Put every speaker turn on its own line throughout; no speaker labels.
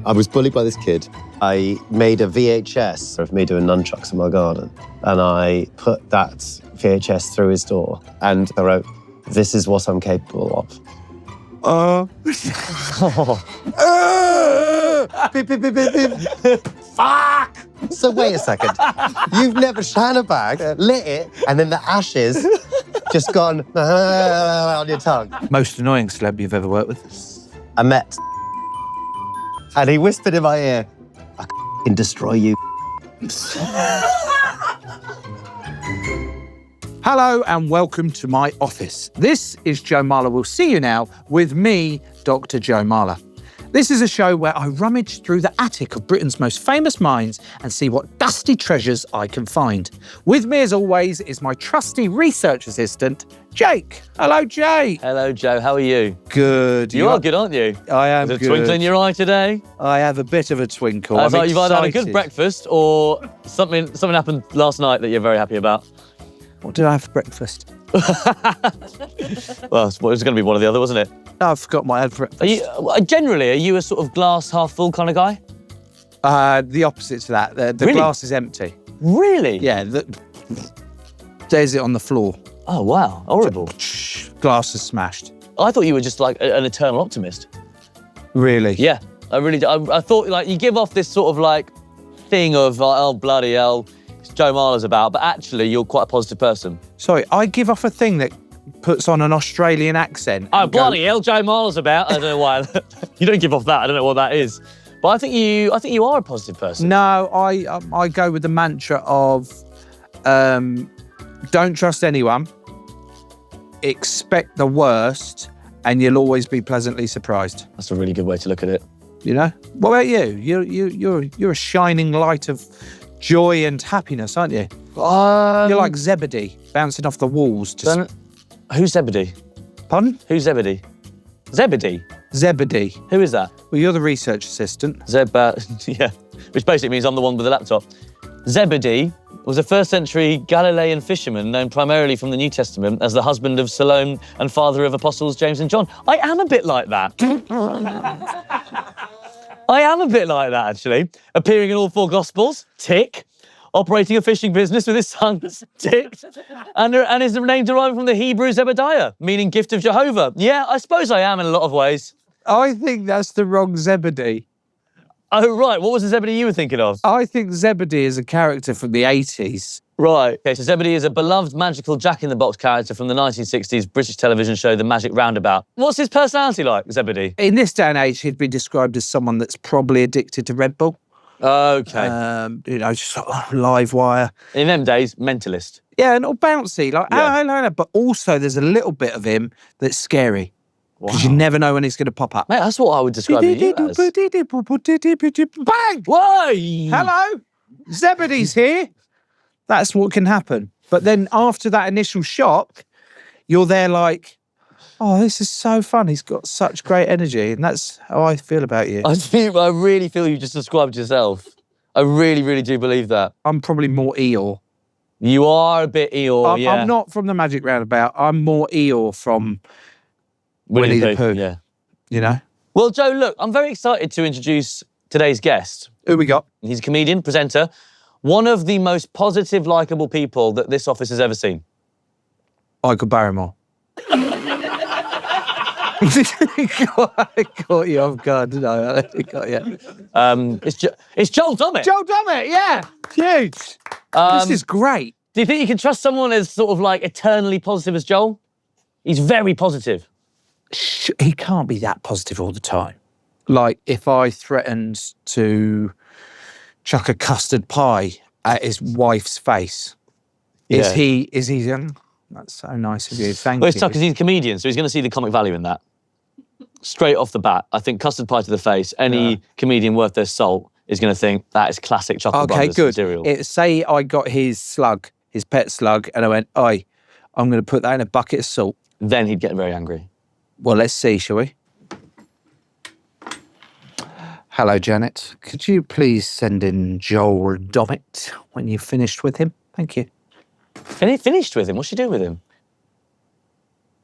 I was bullied by this kid. I made a VHS of me doing nunchucks in my garden, and I put that VHS through his door, and I wrote, "This is what I'm capable of." Beep, beep, beep, beep, beep. Fuck! So wait a second. You've never shine a bag, lit it, and then the ashes just gone on your tongue.
Most annoying celeb you've ever worked with?
I met, and he whispered in my ear, "I can destroy you."
Hello and welcome to my office. This is Joe Marler. We'll see you now with me, Dr Joe Marler. This is a show where I rummage through the attic of Britain's most famous minds and see what dusty treasures I can find. With me, as always, is my trusty research assistant, Jake. Hello, Jake.
Hello, Joe. How are you?
Good.
You are good, aren't you?
I am
There's
good.
a twinkle in your eye today.
I have a bit of a twinkle.
I
I'm
thought you've either had a
excited.
good breakfast or something happened last night that you're very happy about.
What did I have for breakfast?
Well, it was going to be one or the other, wasn't it?
No, I forgot what I had for breakfast.
Are you a sort of glass half full kind of guy?
The opposite to that. The
Really?
glass is empty.
Really?
Yeah, there's it on the floor.
Oh, wow. Horrible.
Glass is smashed.
I thought you were just like an eternal optimist.
Really?
Yeah, I really do. I thought like you give off this sort of like thing of like, oh, bloody hell, it's Joe Marler's about, but actually you're quite a positive person.
Sorry, I give off a thing that puts on an Australian accent.
Oh,
and go,
bloody hell, Joe Marler's about. I don't know why. You don't give off that. I don't know what that is. But I think you are a positive person.
No, I go with the mantra of don't trust anyone, expect the worst, and you'll always be pleasantly surprised.
That's a really good way to look at it.
You know? What about you? You're a shining light of joy and happiness, aren't you? You're like Zebedee, bouncing off the walls.
Who's Zebedee?
Pardon?
Who's Zebedee? Zebedee?
Zebedee.
Who is that?
Well, you're the research assistant.
Yeah, which basically means I'm the one with the laptop. Zebedee was a first century Galilean fisherman known primarily from the New Testament as the husband of Salome and father of apostles James and John. I am a bit like that. I am a bit like that, actually. Appearing in all four Gospels, tick. Operating a fishing business with his sons, tick. And his name derived from the Hebrew Zebediah, meaning gift of Jehovah. Yeah, I suppose I am in a lot of ways.
I think that's the wrong Zebedee.
Oh, right. What was the Zebedee you were thinking of?
I think Zebedee is a character from the 80s.
Right. Okay, so Zebedee is a beloved magical Jack-in-the-Box character from the 1960s British television show The Magic Roundabout. What's his personality like, Zebedee?
In this day and age, he'd be described as someone that's probably addicted to Red Bull.
Okay.
Just like live wire.
In them days, mentalist.
Yeah, and all bouncy, like,
Yeah.
but also there's a little bit of him that's scary. Because you never know when he's going to pop up.
Mate, that's what I would describe you as.
Bang!
Why?
Hello, Zebedee's here. That's what can happen. But then after that initial shock, you're there like, oh, this is so fun. He's got such great energy. And that's how I feel about you.
I really feel you just described yourself. I really, really do believe that.
I'm probably more Eeyore.
You are a bit Eeyore, yeah.
I'm not from the Magic Roundabout. I'm more Eeyore from Winnie the Pooh.
Yeah.
You know?
Well, Joe, look, I'm very excited to introduce today's guest.
Who we got?
He's a comedian, presenter, one of the most positive, likeable people that this office has ever seen.
Michael Barrymore. I caught you off guard, didn't I? I think I got you.
It's Joel Dommett.
Joel Dommett, yeah. Huge. This is great.
Do you think you can trust someone as sort of like eternally positive as Joel? He's very positive.
He can't be that positive all the time. Like, if I threatened to chuck a custard pie at his wife's face, is he, that's so nice of you, thank
Well,
you.
it's tough because he's a comedian, so he's going to see the comic value in that. Straight off the bat, I think custard pie to the face, any comedian worth their salt is going to think that is classic Chuckle Brothers material.
Say I got his slug, his pet slug, and I went, oi, I'm going to put that in a bucket of salt.
Then he'd get very angry.
Well, let's see, shall we? Hello, Janet. Could you please send in Joel Dommett when you've finished with him? Thank you.
Finished with him? What's she doing with him?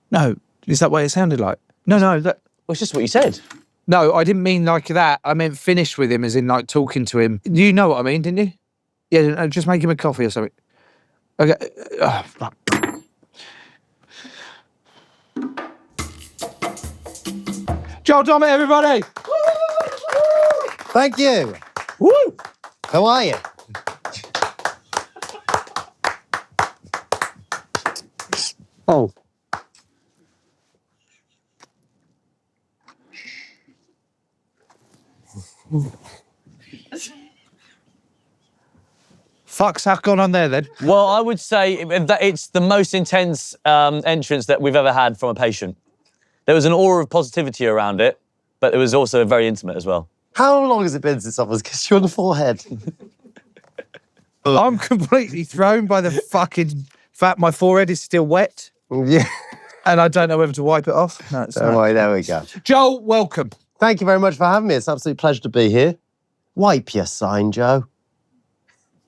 No, is that what it sounded like? No, that...
Well, it's just what you said.
No, I didn't mean like that. I meant finish with him, as in like talking to him. You know what I mean, didn't you? Yeah, no, just make him a coffee or something. Okay. Fuck. Joel Dommett, everybody!
Thank you.
Woo!
How are you? Oh.
Fuck's that gone on there then?
Well, I would say that it's the most intense entrance that we've ever had from a patient. There was an aura of positivity around it, but it was also very intimate as well.
How long has it been since someone's kissed you on the forehead?
I'm completely thrown by the fucking fact my forehead is still wet
Yeah.
and I don't know whether to wipe it off. No, it's
Don't
not.
worry, there we go.
Joel, welcome.
Thank you very much for having me. It's an absolute pleasure to be here. Wipe your sign, Joe.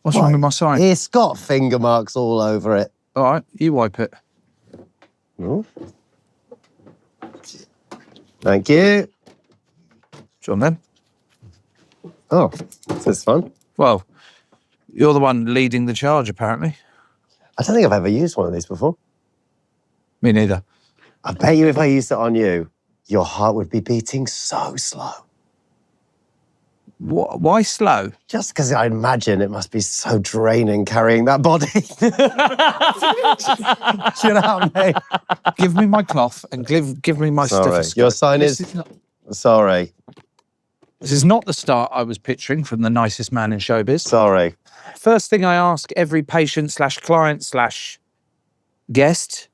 What's wrong with my sign?
It's got finger marks all over it.
All right, you wipe it.
Oh. Thank you.
John, then.
Oh, this is fun.
Well, you're the one leading the charge, apparently.
I don't think I've ever used one of these before.
Me neither.
I bet you if I used it on you, your heart would be beating so slow.
Why slow?
Just because I imagine it must be so draining carrying that body. Do you know what I mean?
Give me my cloth and give me my
Sorry.
stethoscope.
Your sign
This
is...
not-
Sorry.
This is not the start I was picturing from the nicest man in showbiz.
Sorry.
First thing I ask every patient / client / guest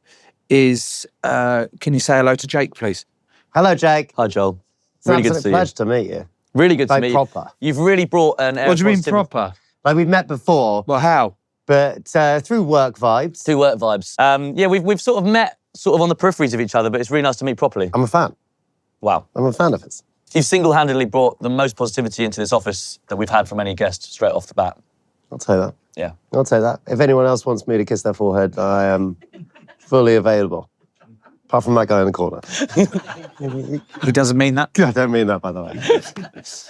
is, can you say hello to Jake, please?
Hello, Jake.
Hi, Joel.
It's an
Really good to
absolute
see you.
pleasure to meet you.
Really good to
Like
meet
proper.
you. You've really brought an air
What do you
of
mean
positivity.
proper?
Like we've met before,
Well, how?
but through work vibes.
Two work vibes. Yeah, we've sort of met sort of on the peripheries of each other, but it's really nice to meet properly.
I'm a fan.
Wow.
I'm a fan of his.
You've single-handedly brought the most positivity into this office that we've had from any guest straight off the bat.
I'll say that.
Yeah.
I'll say that. If anyone else wants me to kiss their forehead, I am fully available. Apart from that guy in the corner.
He doesn't mean that.
I don't mean that, by the way.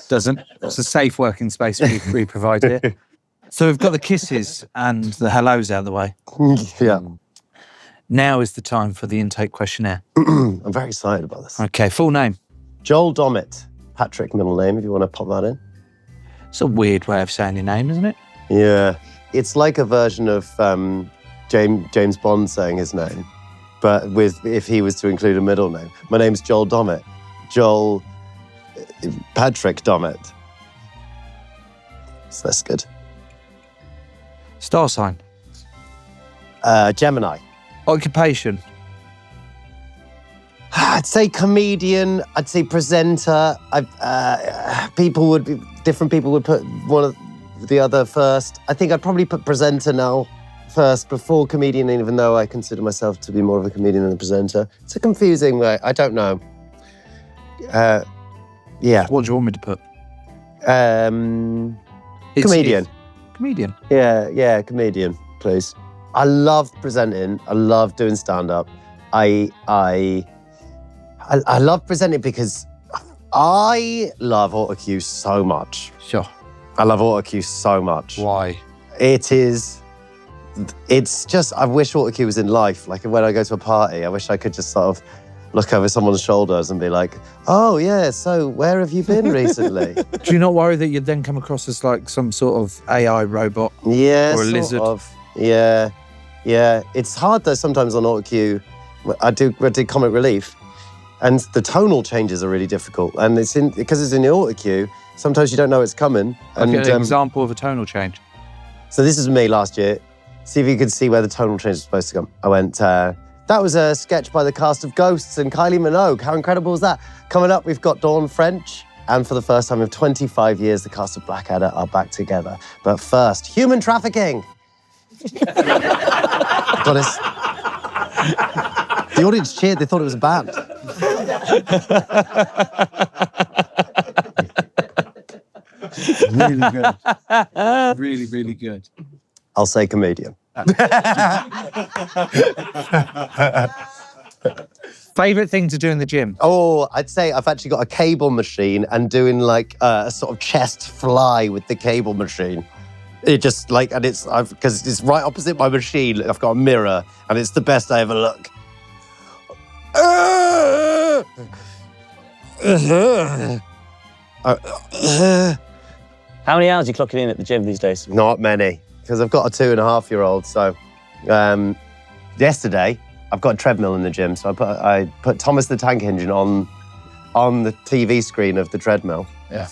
Doesn't. It's a safe working space we provide here. So we've got the kisses and the hellos out of the way.
Yeah.
Now is the time for the intake questionnaire.
I'm very excited about this.
Okay, full name.
Joel Dommett. Patrick, middle name, if you want to pop that in.
It's a weird way of saying your name, isn't it?
Yeah. It's like a version of James Bond saying his name, but with if he was to include a middle name. My name's Joel Dommett. Joel Patrick Dommett. So that's good.
Star sign.
Gemini.
Occupation.
I'd say comedian. I'd say presenter. Different people would put one of the other first. I think I'd probably put presenter now first before comedian, even though I consider myself to be more of a comedian than a presenter. It's a confusing way. I don't know. Yeah.
What do you want me to put?
Comedian.
Comedian.
Yeah, comedian, please. I love presenting. I love doing stand-up. I love presenting because I love autocue so much.
Sure.
I love autocue so much.
Why?
It's just, I wish autocue was in life. Like when I go to a party, I wish I could just sort of look over someone's shoulders and be like, oh yeah, so where have you been recently?
Do you not worry that you'd then come across as like some sort of AI robot?
Yeah,
Or a
sort
lizard.
of. Yeah. It's hard though sometimes on autocue. I do comic relief, and the tonal changes are really difficult. And because it's in the autocue, sometimes you don't know it's coming. And
Like an example of a tonal change.
so this is me last year. See if you could see where the tonal change is supposed to come. I went, that was a sketch by the cast of Ghosts and Kylie Minogue. How incredible was that? Coming up, we've got Dawn French. And for the first time in 25 years, the cast of Blackadder are back together. But first, human trafficking. Honest. The audience cheered. They thought it was a band.
Really good. Really, really good.
I'll say comedian.
Favourite thing to do in the gym?
Oh, I'd say I've actually got a cable machine and doing like a sort of chest fly with the cable machine. It just like, and because it's right opposite my machine. I've got a mirror and it's the best I ever look.
How many hours are you clocking in at the gym these days?
Not many, because I've got a 2.5-year-old. So yesterday, I've got a treadmill in the gym. So I put Thomas the Tank Engine on the TV screen of the treadmill.
Yeah.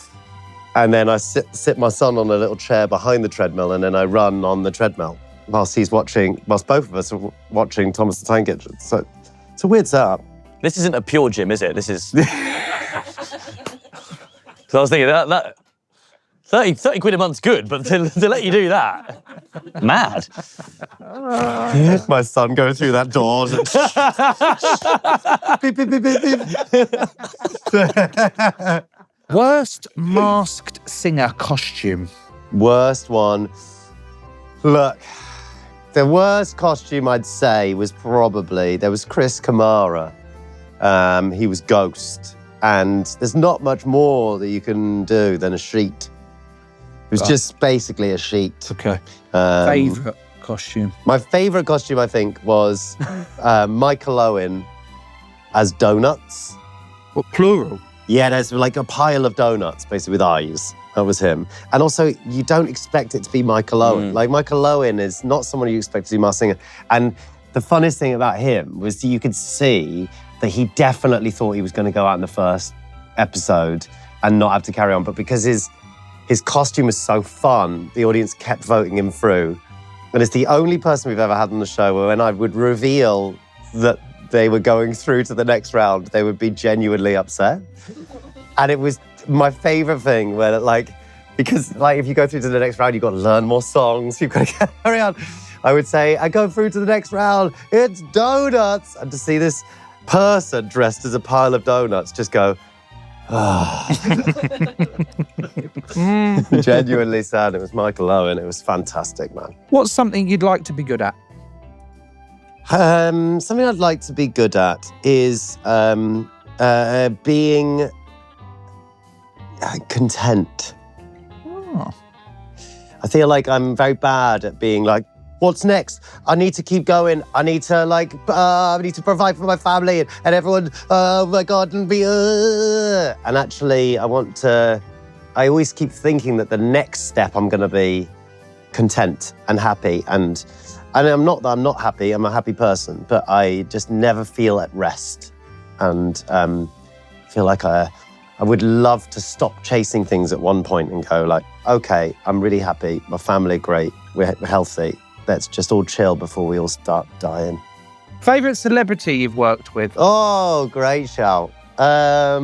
And then I sit my son on a little chair behind the treadmill, and then I run on the treadmill whilst both of us are watching Thomas the Tank Engine. So it's a weird setup.
This isn't a pure gym, is it? This is... So I was thinking that 30 quid a month's good, but to let you do that, mad.
My son going through that door. Beep, beep, beep, beep, beep.
Worst masked singer costume?
Worst one. Look, the worst costume I'd say was probably, there was Chris Kamara. He was Ghost. And there's not much more that you can do than a sheet. It was just basically a sheet.
Okay. Favourite costume?
My favourite costume, I think, was Michael Owen as donuts.
What, plural?
Yeah, there's like a pile of donuts, basically with eyes. That was him. And also, you don't expect it to be Michael Owen. Like, Michael Owen is not someone you expect to be Masked Singer. And the funniest thing about him was you could see that he definitely thought he was going to go out in the first episode and not have to carry on. But because his costume was so fun, the audience kept voting him through. And it's the only person we've ever had on the show where when I would reveal that they were going through to the next round, they would be genuinely upset. And it was my favorite thing where because if you go through to the next round, you've got to learn more songs, you've got to carry on. I would say, I go through to the next round, it's donuts. And to see this person dressed as a pile of donuts just go, genuinely sad. It was Michael Owen. It was fantastic, man.
What's something you'd like to be good at?
Something I'd like to be good at is being content.
Oh.
I feel like I'm very bad at being like, what's next? I need to keep going. I need to I need to provide for my family and everyone. Oh my God, and be. And actually, I always keep thinking that the next step I'm going to be content and happy. And I'm not that I'm not happy. I'm a happy person, but I just never feel at rest. And feel like I would love to stop chasing things at one point and go like, okay, I'm really happy. My family are great. We're healthy. Let's just all chill before we all start dying.
Favourite celebrity you've worked with?
Oh, great shout. I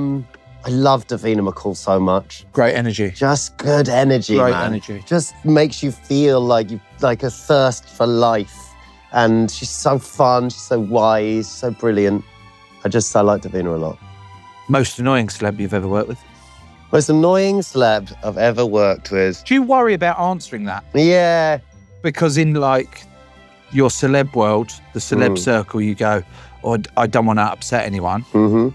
love Davina McCall so much.
Great energy.
Just good energy,
Great
man.
energy.
Just makes you feel like a thirst for life. And she's so fun, she's so wise, so brilliant. I like Davina a lot.
Most annoying celeb you've ever worked with?
Most annoying celeb I've ever worked with.
Do you worry about answering that?
Yeah.
Because in your celeb world, the celeb circle, you go, I don't want to upset anyone.
Mm-hmm.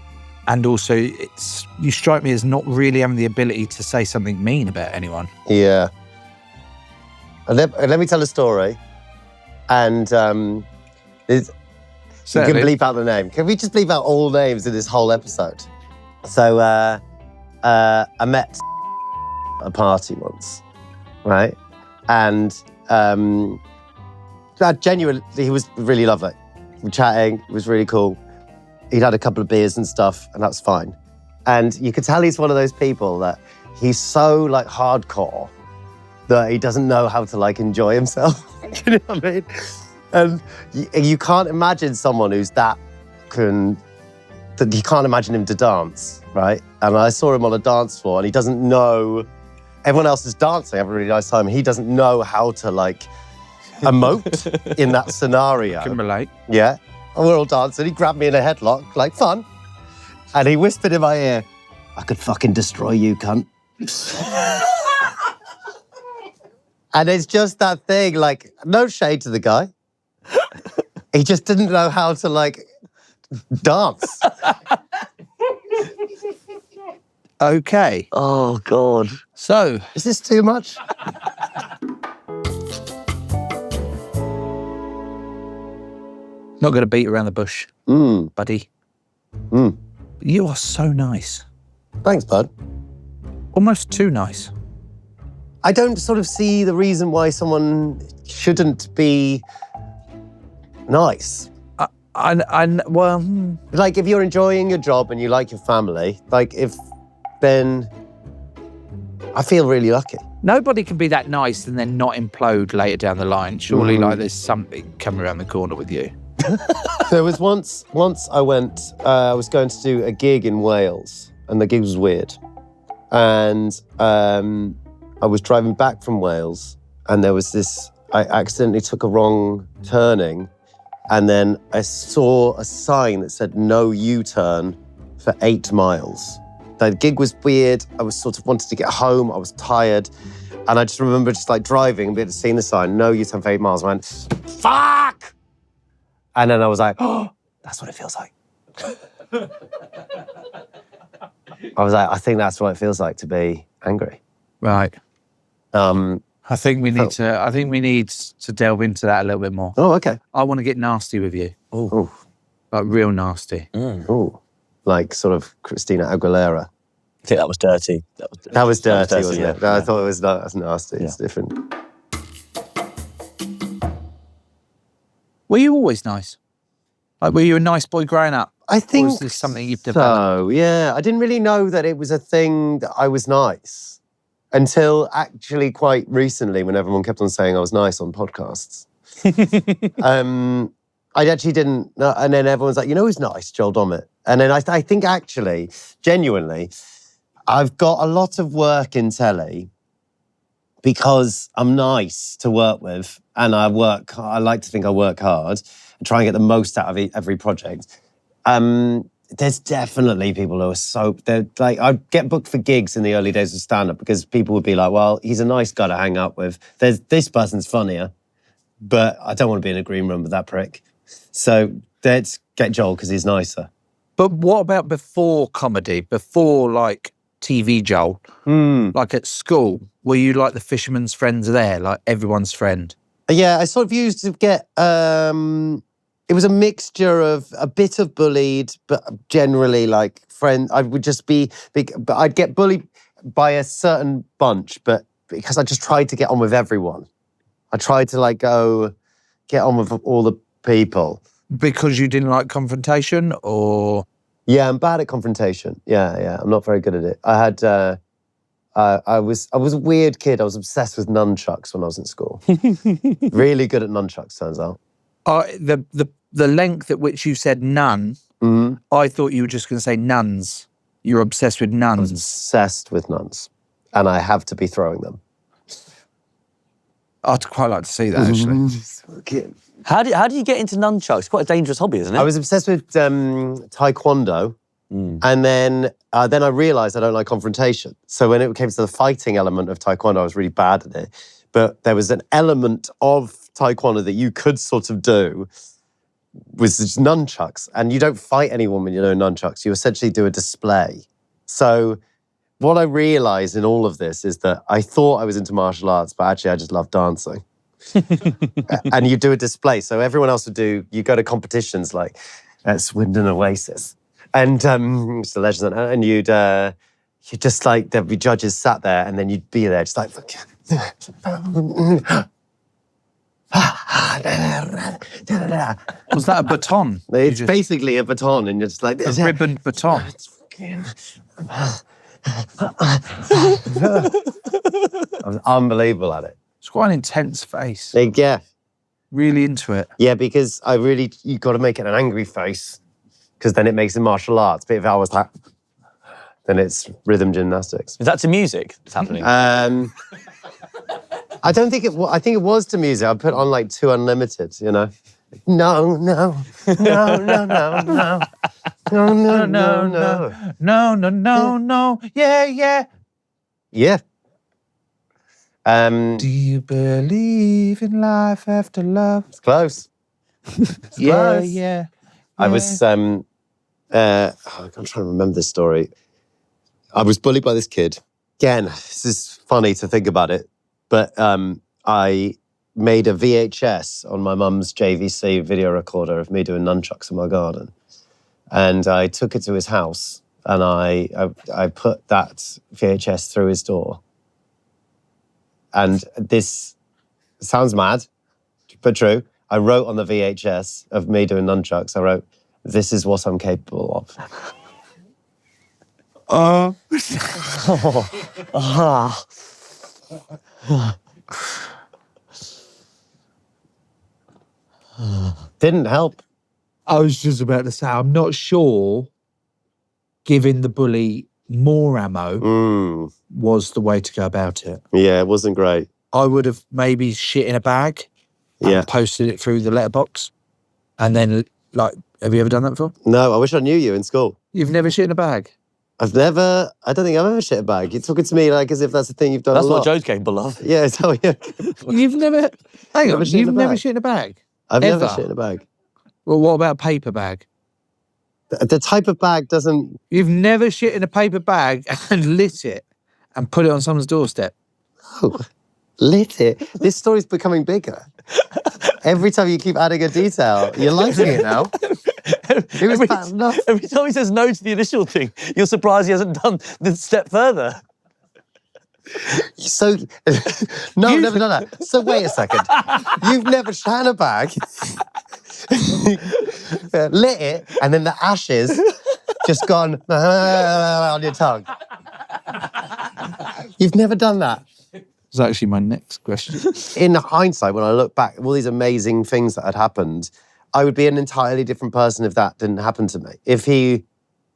And also, you strike me as not really having the ability to say something mean about anyone.
Yeah. And let me tell a story. And you can bleep out the name. Can we just bleep out all names in this whole episode? So I met at a party once, right? And genuinely, he was really lovely. We were chatting, it was really cool. He'd had a couple of beers and stuff, and that's fine. And you could tell he's one of those people that he's so hardcore that he doesn't know how to enjoy himself. You know what I mean? And you can't imagine someone who's that you can't imagine him to dance, right? And I saw him on a dance floor, and he doesn't know. Everyone else is dancing, having a really nice time. He doesn't know how to emote in that scenario.
Can relate.
Yeah. And we're all dancing. He grabbed me in a headlock, fun. And he whispered in my ear, I could fucking destroy you, cunt. And it's just that thing, no shade to the guy. He just didn't know how to dance.
Okay.
Oh, God.
So,
Is this too much?
not going to beat around the bush, buddy. You are so nice.
Thanks, bud.
Almost too nice.
I don't sort of see the reason why someone shouldn't be nice.
Well,
Like, if you're enjoying your job and you like your family, then I feel really lucky.
nobody can be that nice and then not implode later down the line. Surely, like, there's something coming around the corner with you.
There was once I was going to do a gig in Wales, and the gig was weird. And I was driving back from Wales, and there was I accidentally took a wrong turning, and then I saw a sign that said no U-turn for 8 miles. The gig was weird. I was sort of wanted to get home. I was tired. And I just remember just like driving and seeing the sign, no U-turn for 8 miles. I went, fuck! And then I was like, oh, that's what it feels like. I was like, I think that's what it feels like to be angry.
Right. I think we need to delve into that a little bit more.
Oh, okay.
I want to get nasty with you.
Oh.
Like real nasty.
Oh. Like sort of Christina Aguilera.
I think that was dirty.
That was dirty, wasn't
yeah.
it? I thought it was nasty. It's different.
Were you always nice? Like, were you a nice boy growing up?
I think
Or was this something you've developed?
so, yeah. I didn't really know that it was a thing that I was nice until actually quite recently when everyone kept on saying I was nice on podcasts. I actually didn't, and then everyone's like, you know who's nice? Joel Dommett. And then I think actually, genuinely, I've got a lot of work in telly because I'm nice to work with, and I like to think I work hard and try and get the most out of every project. There's definitely people who are they're like, I'd get booked for gigs in the early days of stand-up because people would be like, well, he's a nice guy to hang out with. This person's funnier, but I don't want to be in a green room with that prick. So let's get Joel because he's nicer.
But what about before comedy? Before, like, TV Joel? Like at school, were you like the fisherman's friends there? Like everyone's friend?
Yeah, I sort of used to get, it was a mixture of a bit of bullied, but generally like friend. I would just but I'd get bullied by a certain bunch, but because I just tried to get on with everyone. I tried to like get on with all the people.
Because you didn't like confrontation, or?
Yeah, I'm bad at confrontation. Yeah, I'm not very good at it. I was a weird kid. I was obsessed with nunchucks when I was in school. Really good at nunchucks, turns out.
The length at which you said none, I thought you were just going to say nuns. You're obsessed with nuns.
I was obsessed with nuns, and I have to be throwing them.
I'd quite like to see that, actually.
How do you get into nunchucks? It's quite a dangerous hobby, isn't it?
I was obsessed with taekwondo, and then I realised I don't like confrontation. So when it came to the fighting element of taekwondo, I was really bad at it. But there was an element of taekwondo that you could sort of do, was just nunchucks. And you don't fight anyone when you know nunchucks. You essentially do a display. So what I realised in all of this is that I thought I was into martial arts, but actually I just love dancing. And you do a display. So everyone else would you go to competitions like at Swindon Oasis. And it's a legend. And you'd just like, there'd be judges sat there and then you'd be there just like,
Was that a baton?
It's basically a baton and you're just like this.
A ribbon baton.
I was unbelievable at it.
It's quite an intense face.
Yeah.
Really into it.
Yeah, because you got to make it an angry face because then it makes it martial arts. But if I was like, then it's rhythm gymnastics.
Is that to music that's happening?
I don't think I think it was to music. I put on like 2 Unlimited, you know. No,
Yeah.
Yeah.
Do you believe in life after love?
It's close.
Yeah,
close.
yeah.
I was, I'm trying to remember this story. I was bullied by this kid. Again, this is funny to think about it, but I made a VHS on my mum's JVC video recorder of me doing nunchucks in my garden. And I took it to his house and I put that VHS through his door. And this sounds mad, but true. I wrote on the VHS of me doing nunchucks, I wrote, "This is what I'm capable of." Didn't help.
I was just about to say, I'm not sure giving the bully more ammo was the way to go about it.
Yeah, it wasn't great.
I would have maybe shit in a bag and posted it through the letterbox. And then, like, have you ever done that before?
No, I wish I knew you in school.
You've never shit in a bag?
I don't think I've ever shit a bag. You're talking to me like as if that's a thing you've done
That's
a lot.
what Joe's capable of.
Yeah, so yeah.
You've never, hang on, you've never shit in a bag?
I've
Ever?
never shit in a bag.
Well, what about a paper bag?
The type of bag doesn't...
You've never shit in a paper bag and lit it and put it on someone's doorstep?
Oh, lit it? This story's becoming bigger. Every time you keep adding a detail, you're liking it now. It was bad enough.
Every time he says no to the initial thing, you're surprised he hasn't done the step further.
So, no, I've never done that. So wait a second. You've never shat in a bag, lit it, and then the ashes just gone on your tongue. You've never done that.
That's actually my next question.
In hindsight, when I look back, all these amazing things that had happened, I would be an entirely different person if that didn't happen to me.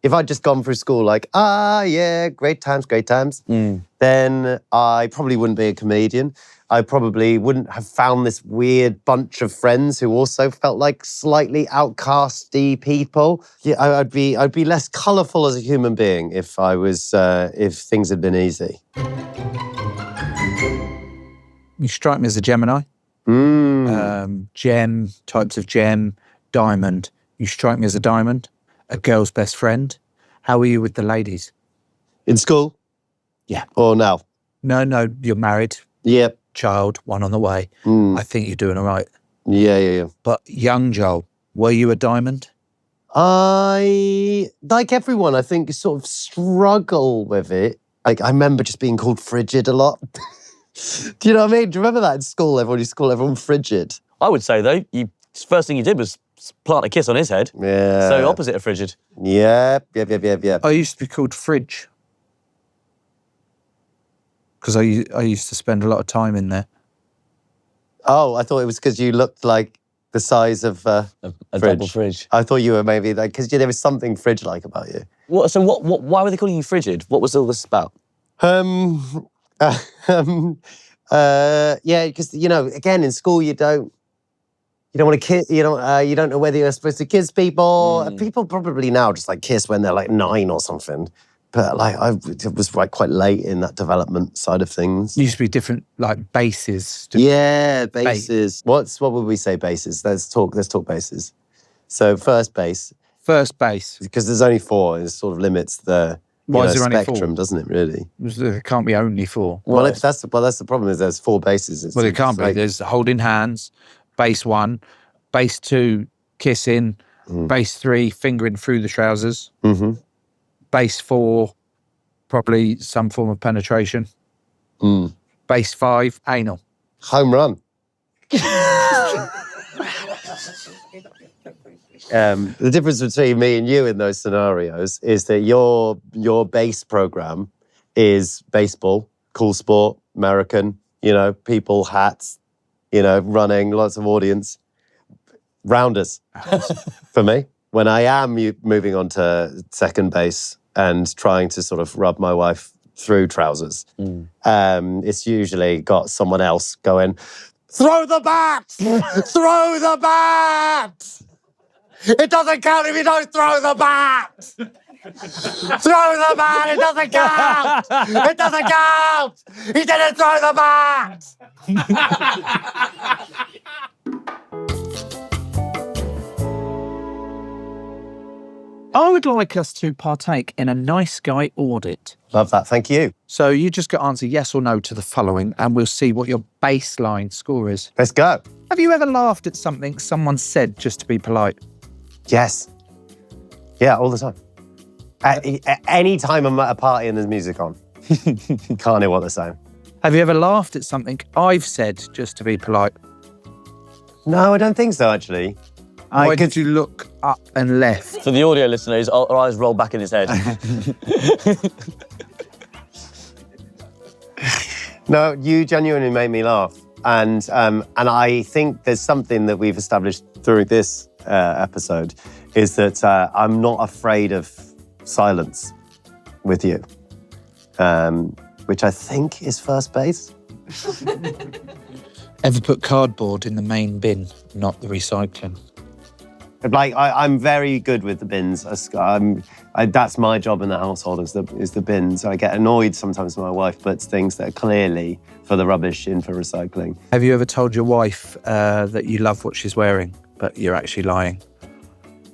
If I'd just gone through school like, yeah, great times, then I probably wouldn't be a comedian. I probably wouldn't have found this weird bunch of friends who also felt like slightly outcasty people. Yeah, I'd be less colourful as a human being if things had been easy.
You strike me as a Gemini. Gem, types of gem, diamond. You strike me as a diamond, a girl's best friend. How are you with the ladies?
In school?
Yeah.
Or now?
No, you're married.
Yep.
Child, one on the way. I think you're doing all right.
Yeah.
But young Joel, were you a diamond?
I, like everyone, I think sort of struggle with it. Like, I remember just being called frigid a lot. Do you know what I mean? Do you remember that in school? Everyone used to call everyone frigid.
I would say, though, first thing you did was plant a kiss on his head.
Yeah.
So opposite of frigid.
Yep.
I used to be called Fridge. Because I used to spend a lot of time in there.
Oh, I thought it was because you looked like the size of a
double fridge.
I thought you were maybe like, because there was something fridge-like about you.
Why were they calling you frigid? What was all this about?
Yeah, because again in school you don't want to kiss. You don't know whether you're supposed to kiss people. People probably now just like kiss when they're like 9 or something. But like it was like quite late in that development side of things.
Used to be different like bases.
Yeah, bases. What would we say bases? Let's talk bases. So first base.
First base.
Because there's only 4, it sort of limits the spectrum, doesn't it, really?
There can't be only 4.
Well, that's the problem is there's 4 bases.
Well, there can't be. There's holding hands, base 1, base 2, kissing, base 3, fingering through the trousers, base 4, probably some form of penetration, base 5, anal.
Home run. The difference between me and you in those scenarios is that your base program is baseball, cool sport, American, people, hats, running, lots of audience. Rounders for me. When I am moving on to second base and trying to sort of rub my wife through trousers, it's usually got someone else going, "Throw the bat! Throw the bat! It doesn't count if you don't throw the bat! Throw the bat! It doesn't count! It doesn't count! He didn't throw the bat!"
I would like us to partake in a nice guy audit.
Love that. Thank you.
So you just got to answer yes or no to the following, and we'll see what your baseline score is.
Let's go.
Have you ever laughed at something someone said just to be polite?
Yes. Yeah, all the time. At any time I'm at a party and there's music on. Can't hear what they're saying.
Have you ever laughed at something I've said just to be polite?
No, I don't think so, actually.
Why did you look up and left?
For the audio listeners, our eyes roll back in his head.
No, you genuinely made me laugh. And I think there's something that we've established through this episode is that I'm not afraid of silence with you, which I think is first base.
Ever put cardboard in the main bin, not the recycling?
Like I'm very good with the bins. That's my job in the household is the bins. I get annoyed sometimes when my wife puts things that are clearly for the rubbish in for recycling.
Have you ever told your wife that you love what she's wearing, but you're actually lying?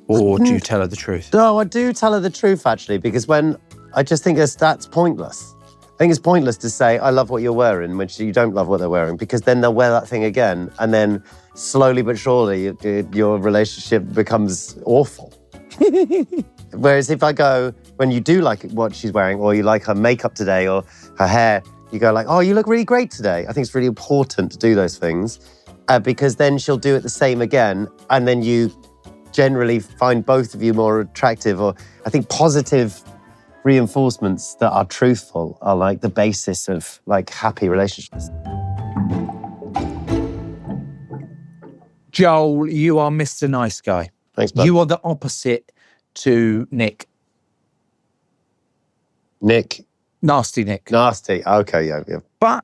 Or do you tell her the truth?
No, I do tell her the truth, actually, because when I just think that's pointless. I think it's pointless to say, I love what you're wearing, when you don't love what they're wearing, because then they'll wear that thing again, and then slowly but surely, your relationship becomes awful. Whereas if I go, when you do like what she's wearing, or you like her makeup today, or her hair, you go like, oh, you look really great today. I think it's really important to do those things, because then she'll do it the same again, and then you generally find both of you more attractive. Or I think positive reinforcements that are truthful are like the basis of like happy relationships.
Joel, you are Mr. Nice Guy.
Thanks, bud.
You are the opposite to Nick.
Nick.
Nasty Nick.
Nasty. Okay, yeah.
But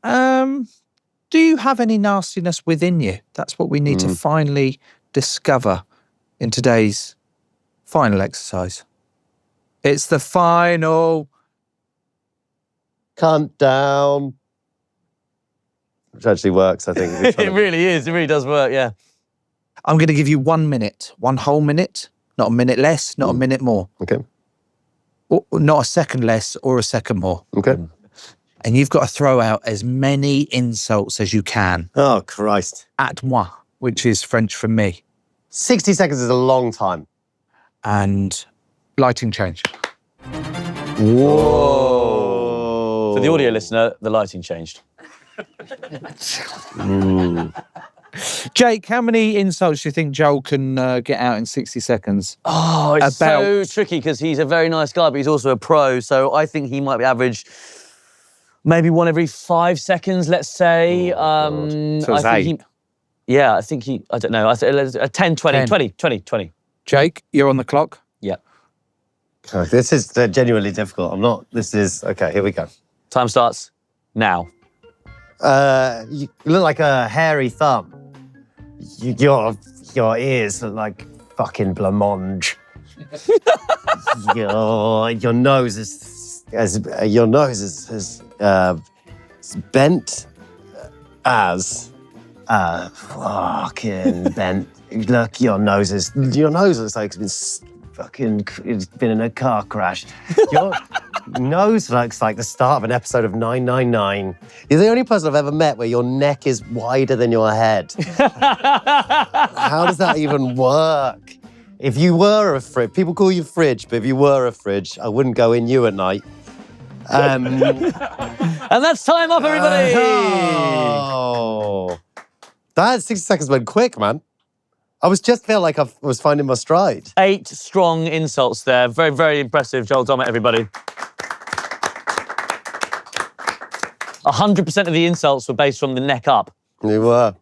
do you have any nastiness within you? That's what we need to finally discover in today's final exercise. It's the final
countdown. Which actually works, I think.
It really is. It really does work, yeah.
I'm going to give you 1 minute, one whole minute, not a minute less, not a minute more.
Okay.
Or not a second less or a second more.
Okay.
And you've got to throw out as many insults as you can.
Oh, Christ.
At moi, which is French for me.
60 seconds is a long time.
And lighting change.
Whoa.
For the audio listener, the lighting changed.
Jake, how many insults do you think Joel can get out in 60 seconds?
Oh, it's so tricky because he's a very nice guy, but he's also a pro. So I think he might be average maybe one every 5 seconds, let's say.
So it's 8.
I don't know. I think 10, 20, 20.
Jake, you're on the clock.
Yeah.
Oh, this is genuinely difficult. Okay, here we go.
Time starts now.
You look like a hairy thumb. Your ears look like fucking blancmange. your nose is bent as fucking bent. Look, your nose looks like it's been in a car crash. Your nose looks like the start of an episode of 999. You're the only person I've ever met where your neck is wider than your head. How does that even work? If you were a fridge, people call you fridge, but if you were a fridge, I wouldn't go in you at night.
And that's time up, everybody!
Oh. That 60 seconds went quick, man. I felt like I was finding my stride.
8 strong insults there. Very, very impressive, Joel Dommett, everybody. 100% of the insults were based from the neck up.
They were.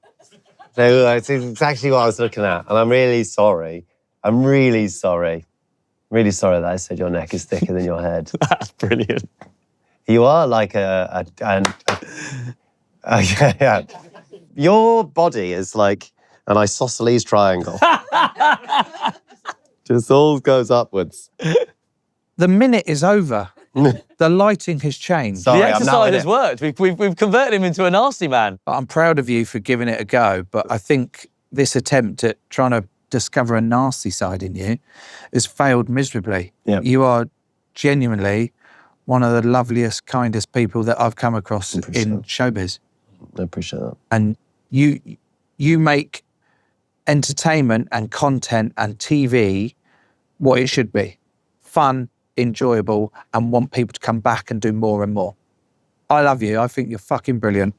It's exactly what I was looking at. And I'm really sorry. I'm really sorry that I said your neck is thicker than your head.
That's brilliant.
You are like yeah. Your body is like an isosceles triangle. Just all goes upwards.
The minute is over. The lighting has changed.
Sorry,
the exercise has worked. We've converted him into a nasty man.
I'm proud of you for giving it a go, but I think this attempt at trying to discover a nasty side in you has failed miserably.
Yeah.
You are genuinely one of the loveliest, kindest people that I've come across in showbiz.
I appreciate that.
And you make entertainment and content and TV what it should be. Fun, enjoyable, and want people to come back and do more and more. I love you. I think you're fucking brilliant.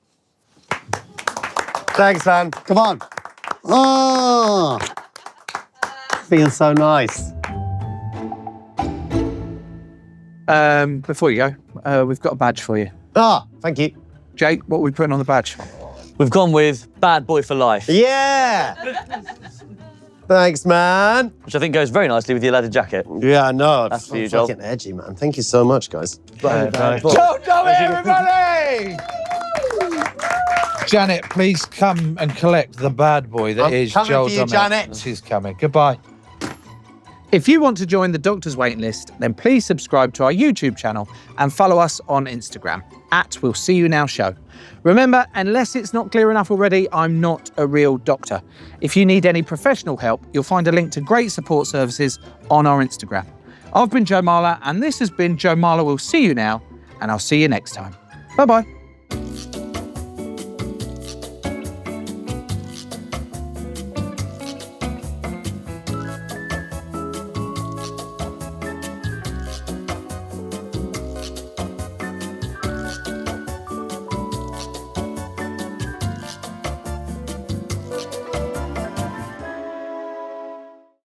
Thanks, man.
Come on. Oh,
Feels so nice.
Before you go, we've got a badge for you.
Ah, thank you.
Jake, what are we putting on the badge?
We've gone with bad boy for life,
Yeah! Thanks, man.
which I think goes very nicely with your leather jacket.
Yeah, I know.
That's for you, Joel.
Fucking edgy, man. Thank you so much, guys.
Well done, everybody! Janet, please come and collect the bad boy that
I'm
is
coming
Joel
for you,
Dommett.
Janet.
She's coming. Goodbye. If you want to join the doctor's waiting list, then please subscribe to our YouTube channel and follow us on Instagram @We'll See You Now Show. Remember, unless it's not clear enough already, I'm not a real doctor. If you need any professional help, you'll find a link to great support services on our Instagram. I've been Joe Marler, and this has been Joe Marler Will See You Now, and I'll see you next time. Bye-bye.